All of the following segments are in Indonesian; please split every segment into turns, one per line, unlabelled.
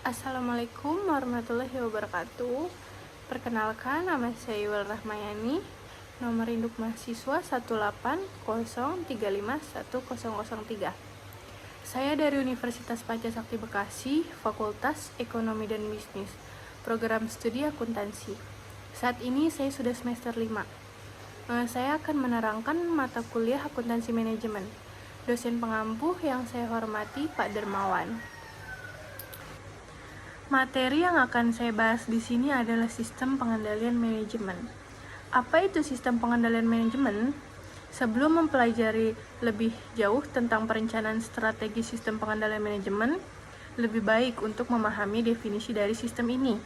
Assalamualaikum warahmatullahi wabarakatuh. Perkenalkan, nama saya Iwal Rahmayani. Nomor induk mahasiswa 180351003. Saya dari Universitas Pancasakti Bekasi, Fakultas Ekonomi dan Bisnis, Program Studi Akuntansi. Saat ini saya sudah semester 5. Saya akan menerangkan mata kuliah Akuntansi Manajemen. Dosen pengampu yang saya hormati Pak Dermawan. Materi yang akan saya bahas di sini adalah sistem pengendalian manajemen. Apa itu sistem pengendalian manajemen? Sebelum mempelajari lebih jauh tentang perencanaan strategi sistem pengendalian manajemen, lebih baik untuk memahami definisi dari sistem ini.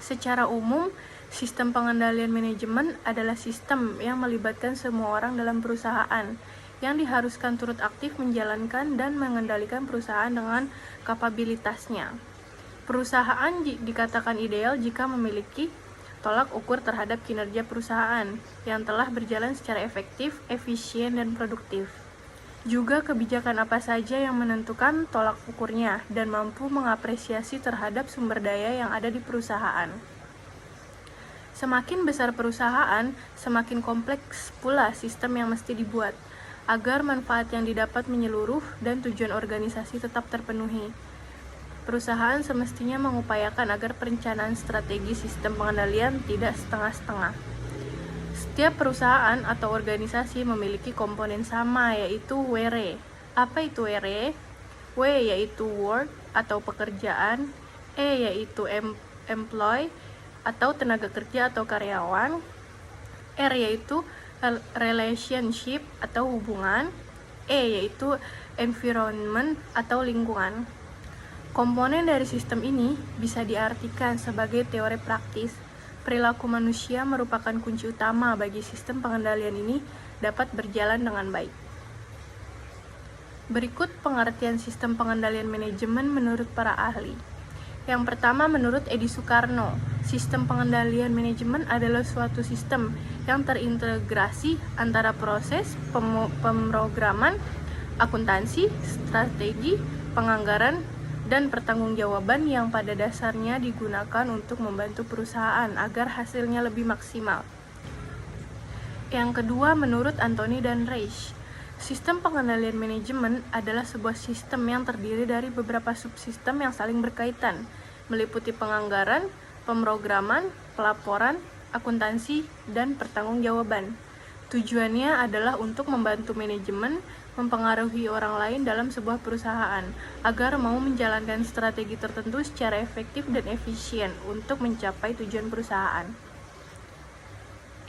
Secara umum, sistem pengendalian manajemen adalah sistem yang melibatkan semua orang dalam perusahaan yang diharuskan turut aktif menjalankan dan mengendalikan perusahaan dengan kapabilitasnya. Perusahaan dikatakan ideal jika memiliki tolak ukur terhadap kinerja perusahaan yang telah berjalan secara efektif, efisien, dan produktif. Juga kebijakan apa saja yang menentukan tolak ukurnya dan mampu mengapresiasi terhadap sumber daya yang ada di perusahaan. Semakin besar perusahaan, semakin kompleks pula sistem yang mesti dibuat agar manfaat yang didapat menyeluruh dan tujuan organisasi tetap terpenuhi. Perusahaan semestinya mengupayakan agar perencanaan strategi sistem pengendalian tidak setengah-setengah. Setiap perusahaan atau organisasi memiliki komponen sama, yaitu WRE. Apa itu WRE? W yaitu work atau pekerjaan, E yaitu employee atau tenaga kerja atau karyawan, R yaitu relationship atau hubungan, E yaitu environment atau lingkungan. Komponen dari sistem ini bisa diartikan sebagai teori praktis. Perilaku manusia merupakan kunci utama bagi sistem pengendalian ini dapat berjalan dengan baik. Berikut pengertian sistem pengendalian manajemen menurut para ahli. Yang pertama, menurut Edi Sukarno, sistem pengendalian manajemen adalah suatu sistem yang terintegrasi antara proses pemrograman, akuntansi, strategi, penganggaran, dan pertanggungjawaban yang pada dasarnya digunakan untuk membantu perusahaan agar hasilnya lebih maksimal. Yang kedua, menurut Anthony dan Reich, sistem pengendalian manajemen adalah sebuah sistem yang terdiri dari beberapa subsistem yang saling berkaitan, meliputi penganggaran, pemrograman, pelaporan, akuntansi, dan pertanggungjawaban. Tujuannya adalah untuk membantu manajemen mempengaruhi orang lain dalam sebuah perusahaan agar mau menjalankan strategi tertentu secara efektif dan efisien untuk mencapai tujuan perusahaan.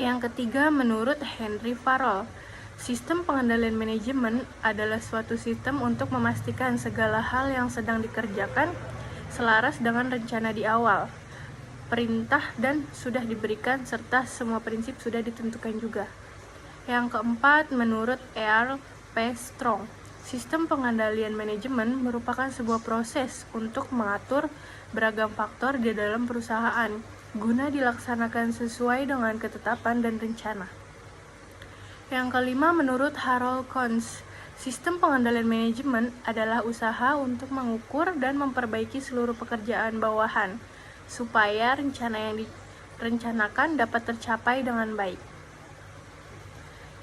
Yang ketiga, menurut Henry Farrell, sistem pengendalian manajemen adalah suatu sistem untuk memastikan segala hal yang sedang dikerjakan selaras dengan rencana di awal, perintah dan sudah diberikan serta semua prinsip sudah ditentukan juga. Yang keempat, menurut Earl P. Strong, sistem pengendalian manajemen merupakan sebuah proses untuk mengatur beragam faktor di dalam perusahaan guna dilaksanakan sesuai dengan ketetapan dan rencana. Yang kelima, menurut Harold Kohns, sistem pengendalian manajemen adalah usaha untuk mengukur dan memperbaiki seluruh pekerjaan bawahan supaya rencana yang direncanakan dapat tercapai dengan baik.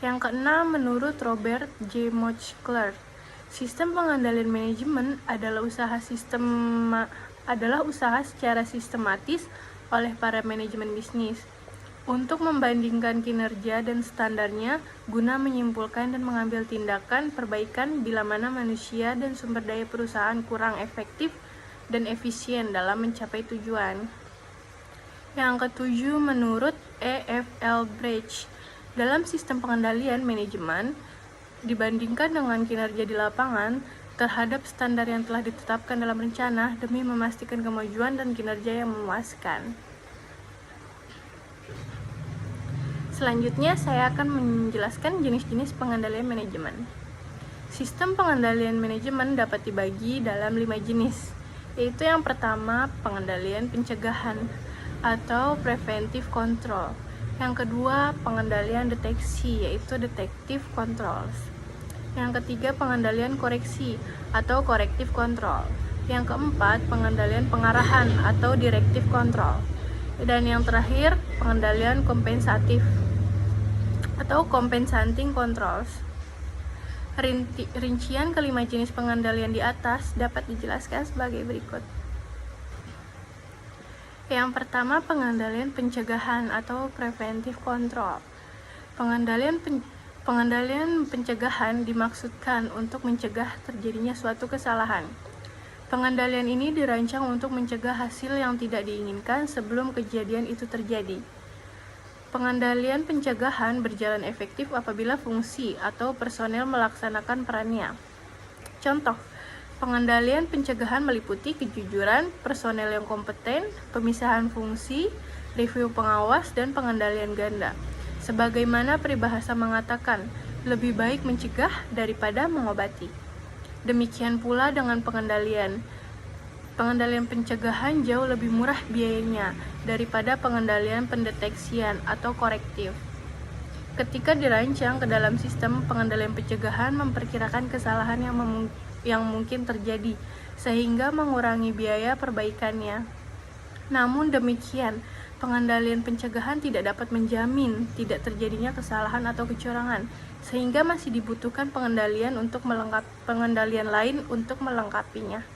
Yang keenam, menurut Robert J. Mochler, sistem pengendalian manajemen adalah usaha secara sistematis oleh para manajemen bisnis untuk membandingkan kinerja dan standarnya guna menyimpulkan dan mengambil tindakan perbaikan bila mana manusia dan sumber daya perusahaan kurang efektif dan efisien dalam mencapai tujuan. Yang ketujuh, menurut E.F.L. Brecht, dalam sistem pengendalian manajemen, dibandingkan dengan kinerja di lapangan terhadap standar yang telah ditetapkan dalam rencana demi memastikan kemajuan dan kinerja yang memuaskan. Selanjutnya, saya akan menjelaskan jenis-jenis pengendalian manajemen. Sistem pengendalian manajemen dapat dibagi dalam 5 jenis, yaitu yang pertama, pengendalian pencegahan atau preventive control. Yang kedua, pengendalian deteksi, yaitu detective controls. Yang ketiga, pengendalian koreksi atau corrective control. Yang keempat, pengendalian pengarahan atau directive control. Dan yang terakhir, pengendalian kompensatif atau compensating controls. Rincian kelima jenis pengendalian di atas dapat dijelaskan sebagai berikut. Yang pertama, pengendalian pencegahan atau preventive control. Pengendalian pencegahan dimaksudkan untuk mencegah terjadinya suatu kesalahan. Pengendalian ini dirancang untuk mencegah hasil yang tidak diinginkan sebelum kejadian itu terjadi. Pengendalian pencegahan berjalan efektif apabila fungsi atau personel melaksanakan perannya. Contoh, pengendalian pencegahan meliputi kejujuran, personel yang kompeten, pemisahan fungsi, review pengawas, dan pengendalian ganda. Sebagaimana peribahasa mengatakan, lebih baik mencegah daripada mengobati. Demikian pula dengan pengendalian. Pengendalian pencegahan jauh lebih murah biayanya daripada pengendalian pendeteksian atau korektif. Ketika dirancang ke dalam sistem, pengendalian pencegahan memperkirakan kesalahan yang mungkin terjadi, sehingga mengurangi biaya perbaikannya. Namun demikian, pengendalian pencegahan tidak dapat menjamin tidak terjadinya kesalahan atau kecurangan, sehingga masih dibutuhkan pengendalian lain untuk melengkapinya.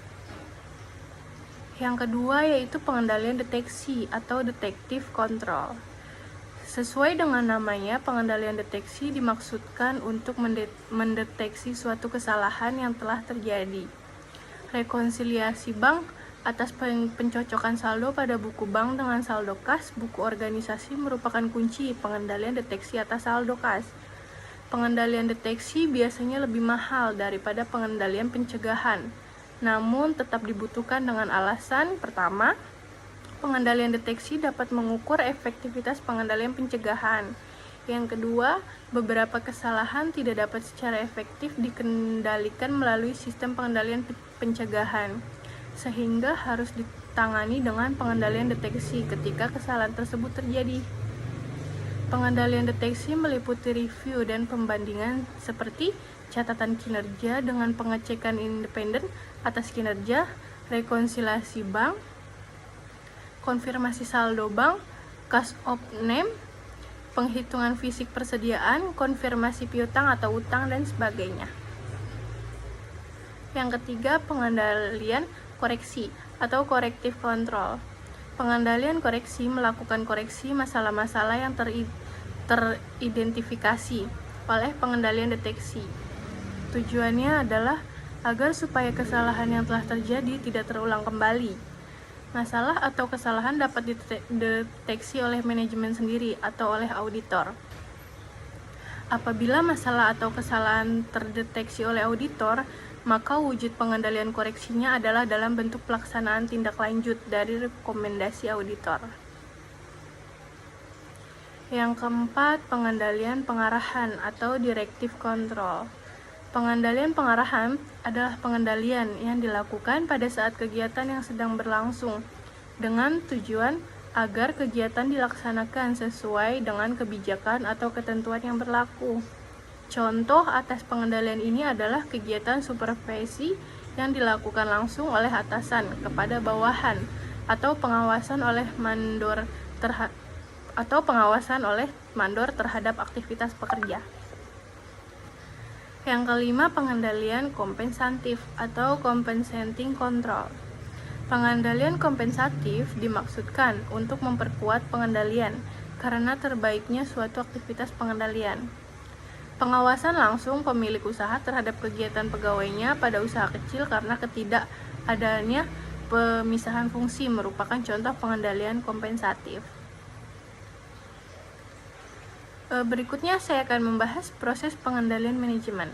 Yang kedua yaitu pengendalian deteksi atau detective control. Sesuai dengan namanya, pengendalian deteksi dimaksudkan untuk mendeteksi suatu kesalahan yang telah terjadi. Rekonsiliasi bank atas pencocokan saldo pada buku bank dengan saldo kas buku organisasi merupakan kunci pengendalian deteksi atas saldo kas. Pengendalian deteksi biasanya lebih mahal daripada pengendalian pencegahan, namun tetap dibutuhkan dengan alasan pertama, pengendalian deteksi dapat mengukur efektivitas pengendalian pencegahan. Yang kedua, beberapa kesalahan tidak dapat secara efektif dikendalikan melalui sistem pengendalian pencegahan, sehingga harus ditangani dengan pengendalian deteksi ketika kesalahan tersebut terjadi. Pengendalian deteksi meliputi review dan pembandingan seperti catatan kinerja dengan pengecekan independen atas kinerja, rekonsiliasi bank, konfirmasi saldo bank, cash of name, penghitungan fisik persediaan, konfirmasi piutang atau utang, dan sebagainya. Yang ketiga, pengendalian koreksi atau corrective control. Pengendalian koreksi melakukan koreksi masalah-masalah yang teridentifikasi oleh pengendalian deteksi. Tujuannya adalah agar supaya kesalahan yang telah terjadi tidak terulang kembali. Masalah atau kesalahan dapat dideteksi oleh manajemen sendiri atau oleh auditor. Apabila masalah atau kesalahan terdeteksi oleh auditor, maka wujud pengendalian koreksinya adalah dalam bentuk pelaksanaan tindak lanjut dari rekomendasi auditor. Yang keempat, pengendalian pengarahan atau directive control. Pengendalian pengarahan adalah pengendalian yang dilakukan pada saat kegiatan yang sedang berlangsung dengan tujuan agar kegiatan dilaksanakan sesuai dengan kebijakan atau ketentuan yang berlaku. Contoh atas pengendalian ini adalah kegiatan supervisi yang dilakukan langsung oleh atasan kepada bawahan atau pengawasan oleh mandor terhadap aktivitas pekerja. Yang kelima, pengendalian kompensatif atau compensating control. Pengendalian kompensatif dimaksudkan untuk memperkuat pengendalian karena terbaiknya suatu aktivitas pengendalian. Pengawasan langsung pemilik usaha terhadap kegiatan pegawainya pada usaha kecil karena ketidakadanya pemisahan fungsi merupakan contoh pengendalian kompensatif. Berikutnya saya akan membahas proses pengendalian manajemen.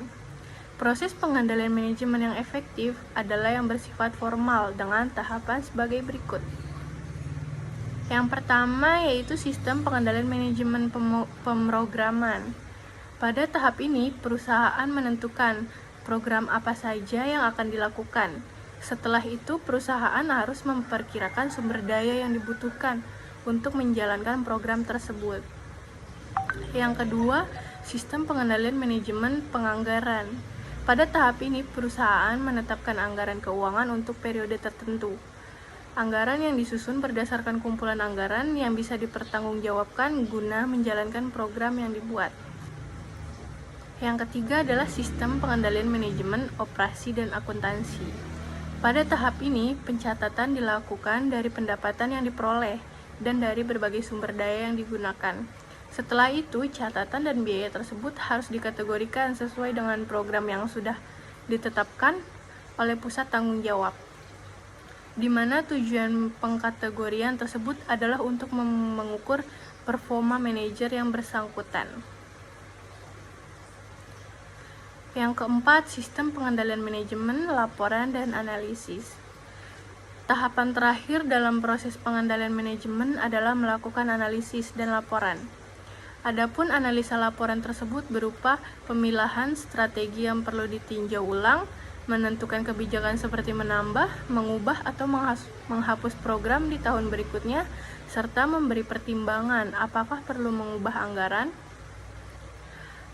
Proses pengendalian manajemen yang efektif adalah yang bersifat formal dengan tahapan sebagai berikut. Yang pertama yaitu sistem pengendalian manajemen pemrograman. Pada tahap ini, perusahaan menentukan program apa saja yang akan dilakukan. Setelah itu, perusahaan harus memperkirakan sumber daya yang dibutuhkan untuk menjalankan program tersebut. Yang kedua, sistem pengendalian manajemen penganggaran. Pada tahap ini, perusahaan menetapkan anggaran keuangan untuk periode tertentu. Anggaran yang disusun berdasarkan kumpulan anggaran yang bisa dipertanggungjawabkan guna menjalankan program yang dibuat. Yang ketiga adalah sistem pengendalian manajemen, operasi, dan akuntansi. Pada tahap ini, pencatatan dilakukan dari pendapatan yang diperoleh dan dari berbagai sumber daya yang digunakan. Setelah itu, catatan dan biaya tersebut harus dikategorikan sesuai dengan program yang sudah ditetapkan oleh pusat tanggung jawab, di mana tujuan pengkategorian tersebut adalah untuk mengukur performa manajer yang bersangkutan. Yang keempat, sistem pengendalian manajemen, laporan, dan analisis. Tahapan terakhir dalam proses pengendalian manajemen adalah melakukan analisis dan laporan. Adapun analisa laporan tersebut berupa pemilahan strategi yang perlu ditinjau ulang, menentukan kebijakan seperti menambah, mengubah, atau menghapus program di tahun berikutnya, serta memberi pertimbangan apakah perlu mengubah anggaran.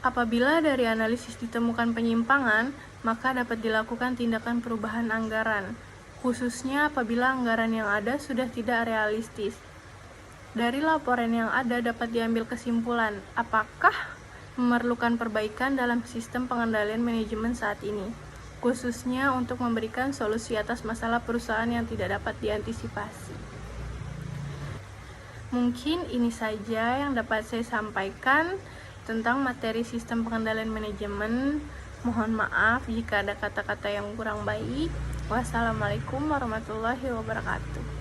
Apabila dari analisis ditemukan penyimpangan, maka dapat dilakukan tindakan perubahan anggaran, khususnya apabila anggaran yang ada sudah tidak realistis. Dari laporan yang ada dapat diambil kesimpulan apakah memerlukan perbaikan dalam sistem pengendalian manajemen saat ini, khususnya untuk memberikan solusi atas masalah perusahaan yang tidak dapat diantisipasi. Mungkin ini saja yang dapat saya sampaikan tentang materi sistem pengendalian manajemen. Mohon maaf jika ada kata-kata yang kurang baik. Wassalamualaikum warahmatullahi wabarakatuh.